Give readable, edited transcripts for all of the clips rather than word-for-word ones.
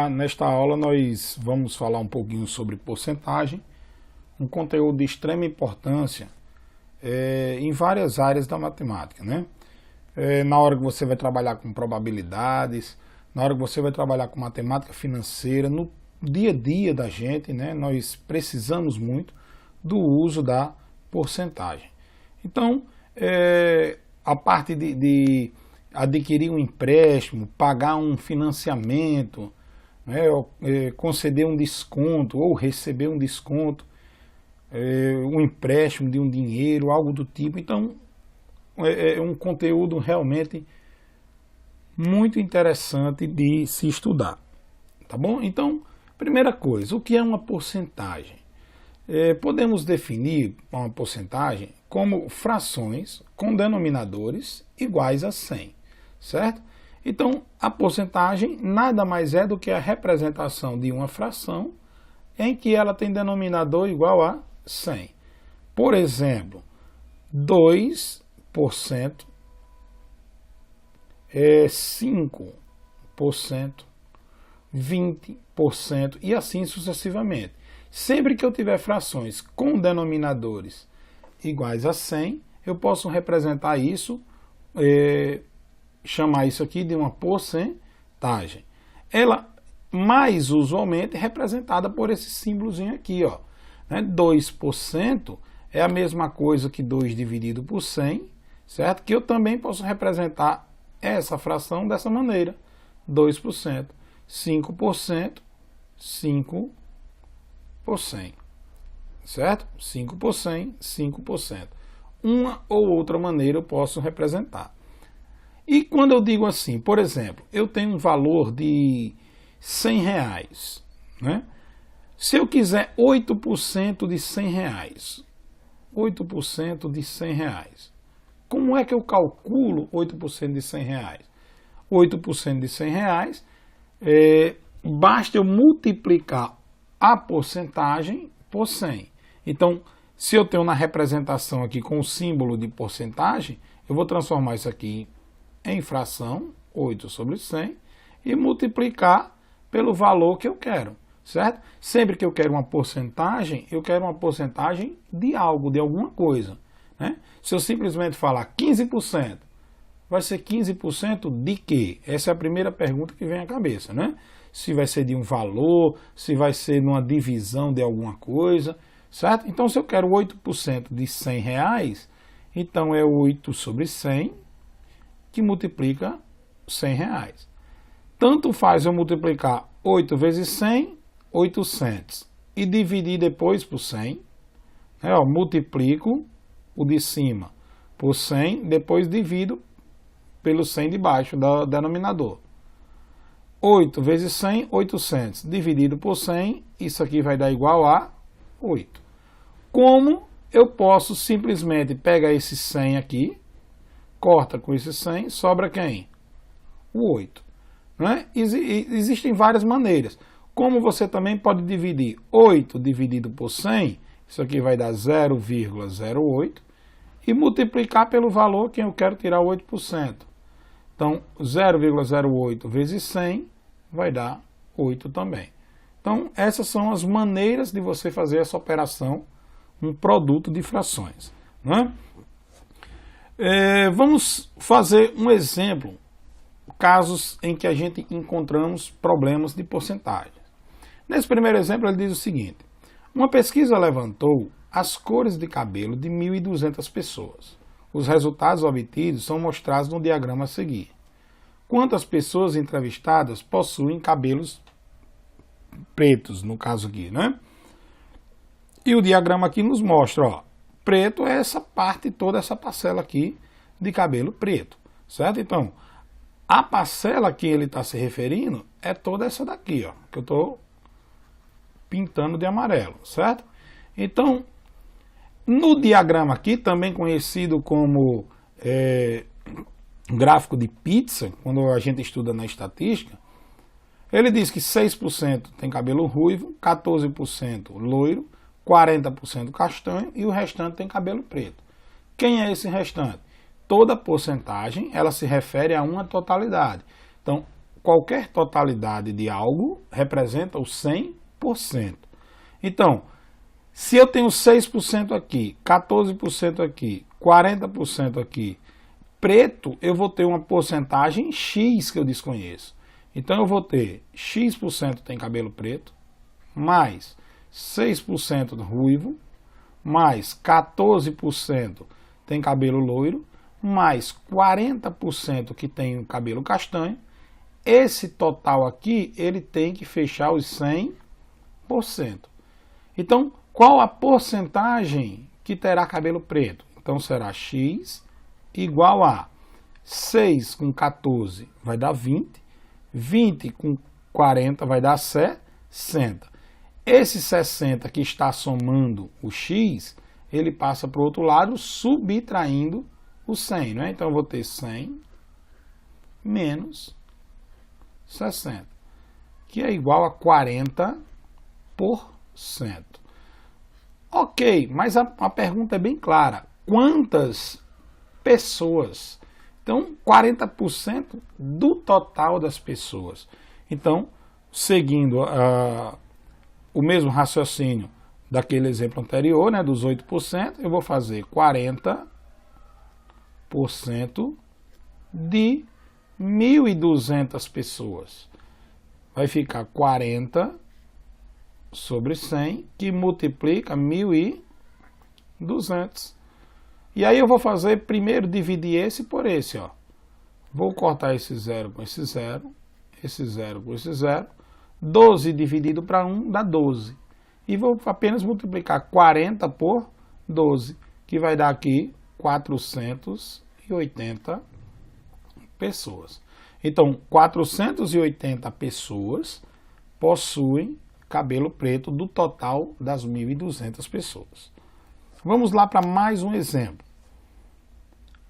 Nesta aula nós vamos falar um pouquinho sobre porcentagem, um conteúdo de extrema importância em várias áreas da matemática, né? Na hora que você vai trabalhar com probabilidades, na hora que você vai trabalhar com matemática financeira, no dia a dia da gente, né? Nós precisamos muito do uso da porcentagem. Então, a parte de adquirir um empréstimo, pagar um financiamento, né, conceder um desconto ou receber um desconto, um empréstimo de um dinheiro, algo do tipo. Então, é um conteúdo realmente muito interessante de se estudar, tá bom? Então, primeira coisa, o que é uma porcentagem? Podemos definir uma porcentagem como frações com denominadores iguais a 100, certo? Então, a porcentagem nada mais é do que a representação de uma fração em que ela tem denominador igual a 100. Por exemplo, 2%, 5%, 20% e assim sucessivamente. Sempre que eu tiver frações com denominadores iguais a 100, eu posso representar isso, chamar isso aqui de uma porcentagem. Ela, mais usualmente, é representada por esse símbolozinho aqui, ó. 2% é a mesma coisa que 2 dividido por 100, certo? Que eu também posso representar essa fração dessa maneira, 2%. 5%, 5 por 100, certo? 5 por 100, 5%. Uma ou outra maneira eu posso representar. E quando eu digo assim, por exemplo, eu tenho um valor de R$100, né? Se eu quiser 8% de R$100, 8% de R$100, como é que eu calculo 8% de R$100? 8% de R$100, basta eu multiplicar a porcentagem por 100. Então, se eu tenho na representação aqui com o símbolo de porcentagem, eu vou transformar isso aqui em fração, 8 sobre 100, e multiplicar pelo valor que eu quero, certo? Sempre que eu quero uma porcentagem, eu quero uma porcentagem de algo, de alguma coisa, né? Se eu simplesmente falar 15%, vai ser 15% de quê? Essa é a primeira pergunta que vem à cabeça, né? Se vai ser de um valor, se vai ser numa divisão de alguma coisa, certo? Então, se eu quero 8% de R$100, então é 8 sobre 100 que multiplica R$100. Tanto faz eu multiplicar 8 vezes 100, 800, e dividir depois por 100, né? Multiplico o de cima por 100, depois divido pelo 100 de baixo do denominador. 8 vezes 100, 800, dividido por 100, isso aqui vai dar igual a 8. Como eu posso simplesmente pegar esse 100 aqui, corta com esse 100, sobra quem? O 8. Né? Existem várias maneiras. Como você também pode dividir 8 dividido por 100, isso aqui vai dar 0,08, e multiplicar pelo valor que eu quero tirar 8%. Então, 0,08 vezes 100 vai dar 8 também. Então, essas são as maneiras de você fazer essa operação, um produto de frações, né? Vamos fazer um exemplo, casos em que a gente encontramos problemas de porcentagem. Nesse primeiro exemplo, ele diz o seguinte: uma pesquisa levantou as cores de cabelo de 1.200 pessoas. Os resultados obtidos são mostrados no diagrama a seguir. Quantas pessoas entrevistadas possuem cabelos pretos, no caso aqui, né? E o diagrama aqui nos mostra, ó, preto é essa parte toda, essa parcela aqui de cabelo preto, certo? Então, a parcela que ele está se referindo é toda essa daqui, ó, que eu estou pintando de amarelo, certo? Então, no diagrama aqui, também conhecido como gráfico de pizza, quando a gente estuda na estatística, ele diz que 6% tem cabelo ruivo, 14% loiro, 40% castanho e o restante tem cabelo preto. Quem é esse restante? Toda porcentagem, ela se refere a uma totalidade. Então, qualquer totalidade de algo representa o 100%. Então, se eu tenho 6% aqui, 14% aqui, 40% aqui, preto, eu vou ter uma porcentagem X que eu desconheço. Então eu vou ter X% tem cabelo preto, mais 6% ruivo, mais 14% tem cabelo loiro, mais 40% que tem o cabelo castanho. Esse total aqui, ele tem que fechar os 100%. Então, qual a porcentagem que terá cabelo preto? Então será X igual a 6 com 14 vai dar 20, 20 com 40 vai dar 60. Esse 60 que está somando o X, ele passa para o outro lado subtraindo o 100, né? Então eu vou ter 100 menos 60, que é igual a 40%. Ok, mas a pergunta é bem clara. Quantas pessoas? Então, 40% do total das pessoas. Então, seguindo o mesmo raciocínio daquele exemplo anterior, né, dos 8%, eu vou fazer 40% de 1.200 pessoas. Vai ficar 40 sobre 100, que multiplica 1.200. E aí eu vou fazer, primeiro, dividir esse por esse, ó. Vou cortar esse 0 com esse 0, esse 0 com esse 0. 12 dividido para 1 dá 12. E vou apenas multiplicar 40 por 12, que vai dar aqui 480 pessoas. Então, 480 pessoas possuem cabelo preto do total das 1.200 pessoas. Vamos lá para mais um exemplo.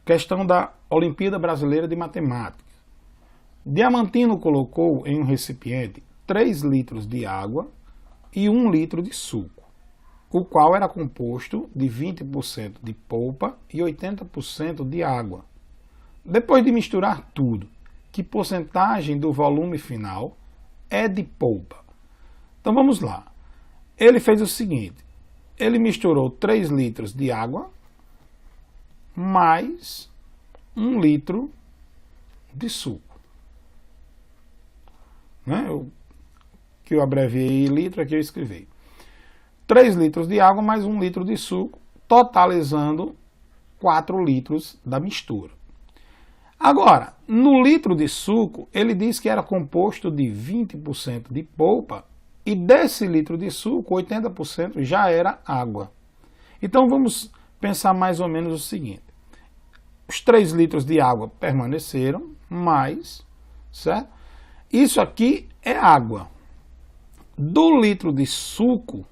Questão da Olimpíada Brasileira de Matemática. Diamantino colocou em um recipiente 3 litros de água e 1 litro de suco, o qual era composto de 20% de polpa e 80% de água. Depois de misturar tudo, que porcentagem do volume final é de polpa? Então vamos lá. Ele fez o seguinte, ele misturou 3 litros de água mais 1 litro de suco. Né? Que eu abreviei litro, aqui eu escrevi. 3 litros de água mais 1 litro de suco, totalizando 4 litros da mistura. Agora, no litro de suco, ele diz que era composto de 20% de polpa e desse litro de suco, 80% já era água. Então vamos pensar mais ou menos o seguinte. Os 3 litros de água permaneceram, mais, certo? Isso aqui é água. Do litro de suco,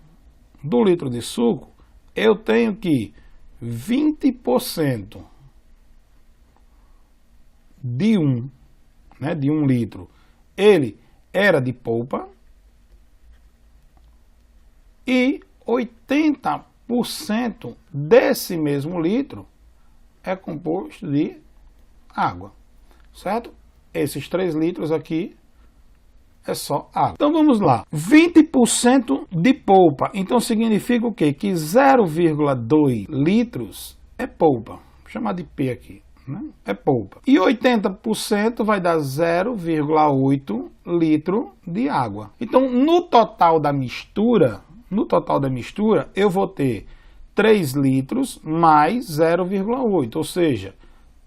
eu tenho que 20% de 1 litro, ele era de polpa e 80% desse mesmo litro é composto de água, certo? Esses 3 litros aqui é só água. Então vamos lá, 20% de polpa, então significa o quê? Que 0,2 litros é polpa, vou chamar de P aqui, né? É polpa. E 80% vai dar 0,8 litro de água. Então no total da mistura, eu vou ter 3 litros mais 0,8, ou seja,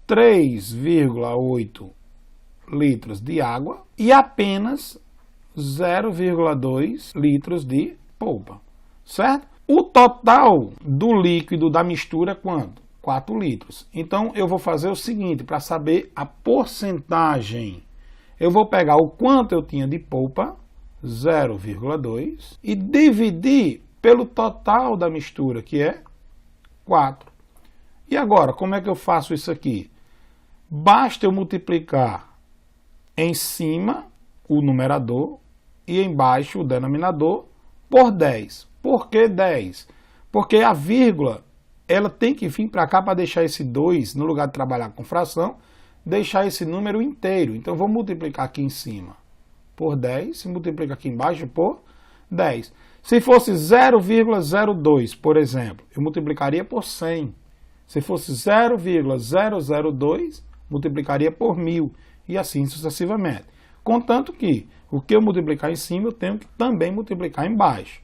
3,8 litros de água e apenas 0,2 litros de polpa, certo? O total do líquido da mistura é quanto? 4 litros. Então eu vou fazer o seguinte, para saber a porcentagem, eu vou pegar o quanto eu tinha de polpa, 0,2, e dividir pelo total da mistura, que é 4. E agora, como é que eu faço isso aqui? Basta eu multiplicar em cima o numerador e embaixo o denominador por 10. Por que 10? Porque a vírgula ela tem que vir para cá para deixar esse 2, no lugar de trabalhar com fração, deixar esse número inteiro. Então, eu vou multiplicar aqui em cima por 10 e multiplicar aqui embaixo por 10. Se fosse 0,02, por exemplo, eu multiplicaria por 100. Se fosse 0,002, multiplicaria por 1000 e assim sucessivamente. Contanto que o que eu multiplicar em cima, eu tenho que também multiplicar embaixo.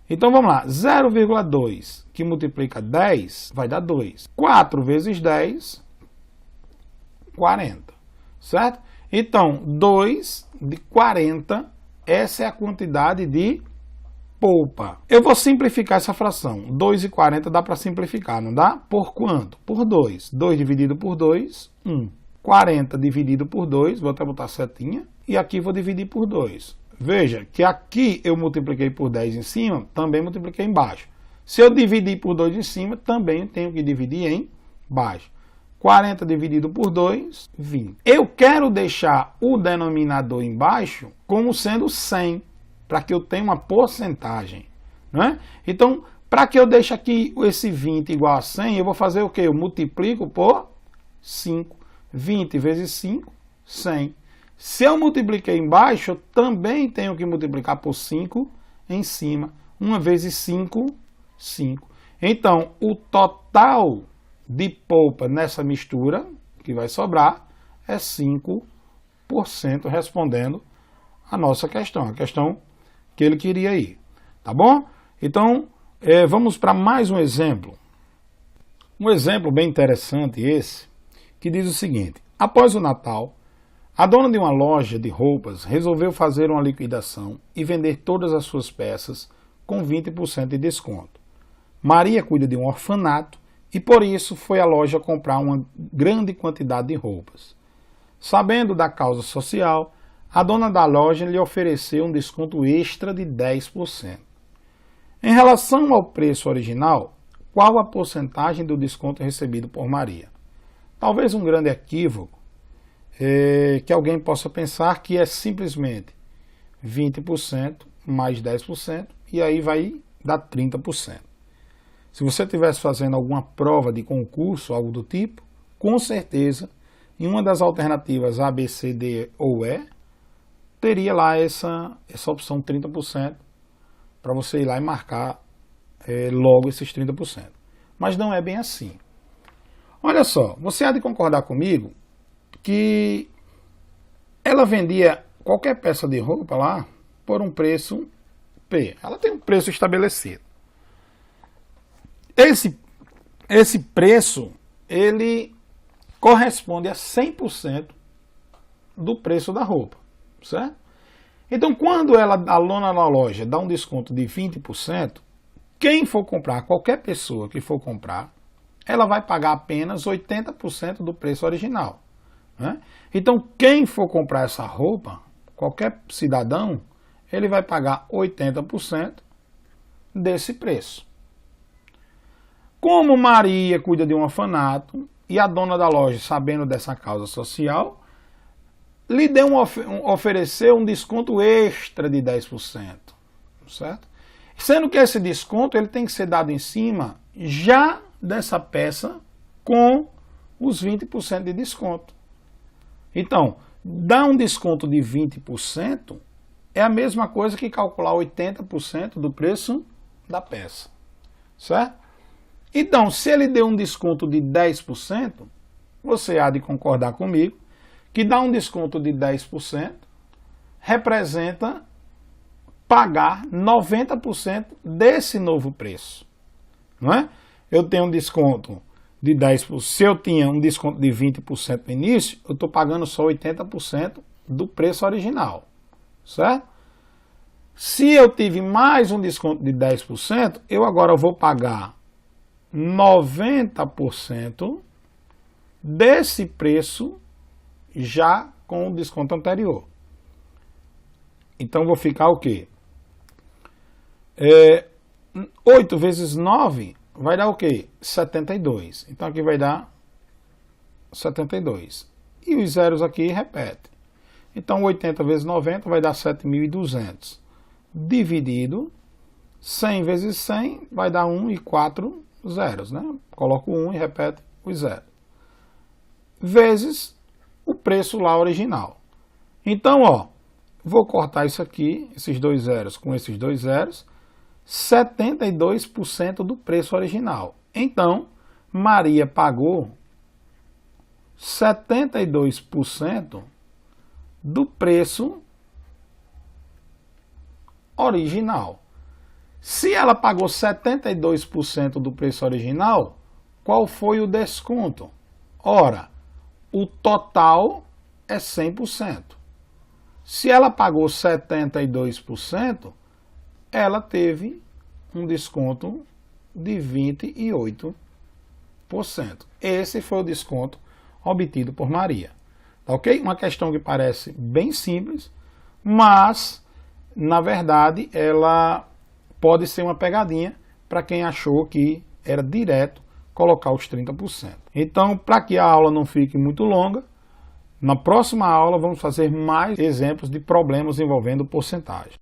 Então vamos lá, 0,2 que multiplica 10 vai dar 2. 4 vezes 10, 40, certo? Então, 2 de 40, essa é a quantidade de polpa. Eu vou simplificar essa fração. 2 e 40 dá para simplificar, não dá? Por quanto? Por 2. 2 dividido por 2, 1. 40 dividido por 2, vou até botar setinha, e aqui vou dividir por 2. Veja que aqui eu multipliquei por 10 em cima, também multipliquei embaixo. Se eu dividir por 2 em cima, também tenho que dividir em baixo. 40 dividido por 2, 20. Eu quero deixar o denominador embaixo como sendo 100, para que eu tenha uma porcentagem, né? Então, para que eu deixe aqui esse 20 igual a 100, eu vou fazer o quê? Eu multiplico por 5. 20 vezes 5, 100. Se eu multipliquei embaixo, eu também tenho que multiplicar por 5 em cima. 1 vezes 5, 5. Então, o total de polpa nessa mistura, que vai sobrar, é 5%, respondendo a nossa questão, a questão que ele queria ir. Tá bom? Então, vamos para mais um exemplo. Um exemplo bem interessante esse, que diz o seguinte: após o Natal, a dona de uma loja de roupas resolveu fazer uma liquidação e vender todas as suas peças com 20% de desconto. Maria cuida de um orfanato e por isso foi à loja comprar uma grande quantidade de roupas. Sabendo da causa social, a dona da loja lhe ofereceu um desconto extra de 10%. Em relação ao preço original, qual a porcentagem do desconto recebido por Maria? Talvez um grande equívoco que alguém possa pensar que é simplesmente 20% mais 10% e aí vai dar 30%. Se você estivesse fazendo alguma prova de concurso, algo do tipo, com certeza, em uma das alternativas A, B, C, D ou E, teria lá essa opção 30% para você ir lá e marcar logo esses 30%. Mas não é bem assim. Olha só, você há de concordar comigo que ela vendia qualquer peça de roupa lá por um preço P. Ela tem um preço estabelecido. Esse preço, ele corresponde a 100% do preço da roupa, certo? Então, quando a dona da loja dá um desconto de 20%, quem for comprar, qualquer pessoa que for comprar, ela vai pagar apenas 80% do preço original, né? Então, quem for comprar essa roupa, qualquer cidadão, ele vai pagar 80% desse preço. Como Maria cuida de um orfanato e a dona da loja, sabendo dessa causa social, lhe ofereceu um desconto extra de 10%, certo? Sendo que esse desconto ele tem que ser dado em cima já dessa peça com os 20% de desconto. Então, dar um desconto de 20% é a mesma coisa que calcular 80% do preço da peça, certo? Então, se ele deu um desconto de 10%, você há de concordar comigo que dar um desconto de 10% representa pagar 90% desse novo preço, não é? Eu tenho um desconto de 10%, se eu tinha um desconto de 20% no início, eu estou pagando só 80% do preço original, certo? Se eu tive mais um desconto de 10%, eu agora vou pagar 90% desse preço já com o desconto anterior. Então vou ficar o quê? 8 vezes 9 vai dar o quê? 72. Então aqui vai dar 72. E os zeros aqui repetem. Então 80 vezes 90 vai dar 7.200. Dividido 100 vezes 100 vai dar 1 e 4 zeros, né? Coloco 1 e repete os zeros. Vezes o preço lá original. Então, ó, vou cortar isso aqui, esses dois zeros com esses dois zeros, 72% do preço original. Então, Maria pagou 72% do preço original. Se ela pagou 72% do preço original, qual foi o desconto? Ora, o total é 100%. Se ela pagou 72%, ela teve um desconto de 28%. Esse foi o desconto obtido por Maria. Tá ok? Uma questão que parece bem simples, mas, na verdade, ela pode ser uma pegadinha para quem achou que era direto colocar os 30%. Então, para que a aula não fique muito longa, na próxima aula vamos fazer mais exemplos de problemas envolvendo porcentagem.